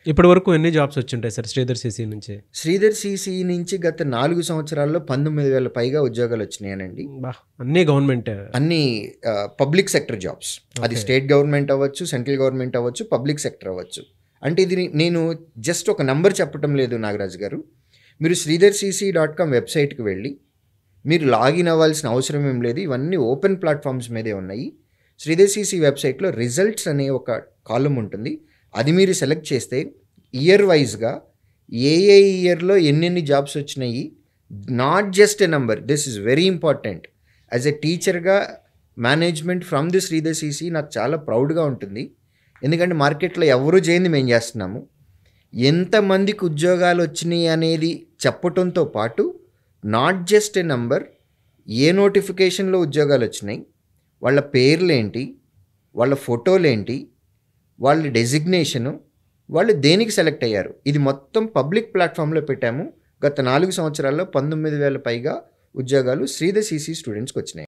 ఇప్పటి వరకు ఎన్ని జాబ్స్ వచ్చుంటాయి సార్ శ్రీధర్ సిసి నుంచి? శ్రీధర్ సిసి నుంచి గత 4 సంవత్సరాల్లో 19,000 పైగా ఉద్యోగాలు వచ్చినాయనండి. అన్నీ గవర్నమెంట్, అన్ని పబ్లిక్ సెక్టర్ జాబ్స్. అది స్టేట్ గవర్నమెంట్ అవ్వచ్చు, సెంట్రల్ గవర్నమెంట్ అవ్వచ్చు, పబ్లిక్ సెక్టర్ అవ్వచ్చు. అంటే ఇది నేను జస్ట్ ఒక నంబర్ చెప్పటం లేదు నాగరాజు గారు. మీరు sridharcc.com వెబ్సైట్కి వెళ్ళి మీరు లాగిన్ అవ్వాల్సిన అవసరం ఏం లేదు. ఇవన్నీ ఓపెన్ ప్లాట్ఫామ్స్ మీదే ఉన్నాయి. శ్రీధర్ సిసి వెబ్సైట్లో రిజల్ట్స్ అనే ఒక కాలమ్ ఉంటుంది. అది మీరు సెలెక్ట్ చేస్తే ఇయర్ వైజ్గా ఏ ఇయర్లో ఎన్నెన్ని జాబ్స్ వచ్చినాయి, not just a number, this is very important. As a టీచర్గా management from the Sridhar CC నాకు చాలా ప్రౌడ్గా ఉంటుంది. ఎందుకంటే మార్కెట్లో ఎవరు చేయని మేము చేస్తున్నాము. ఎంతమందికి ఉద్యోగాలు వచ్చినాయి అనేది చెప్పటంతో పాటు నాట్ జస్ట్ ఎ నంబర్, ఏ నోటిఫికేషన్లో ఉద్యోగాలు వచ్చినాయి, వాళ్ళ పేర్లేంటి, వాళ్ళ ఫోటోలేంటి, వాళ్ళ డెసిగ్నేషను, వాళ్ళు దేనికి సెలెక్ట్ అయ్యారు, ఇది మొత్తం పబ్లిక్ ప్లాట్ఫామ్లో పెట్టాము. గత 4 సంవత్సరాల్లో 19,000 పైగా ఉద్యోగాలు శ్రీధర్ సిసి స్టూడెంట్స్కి వచ్చినాయి.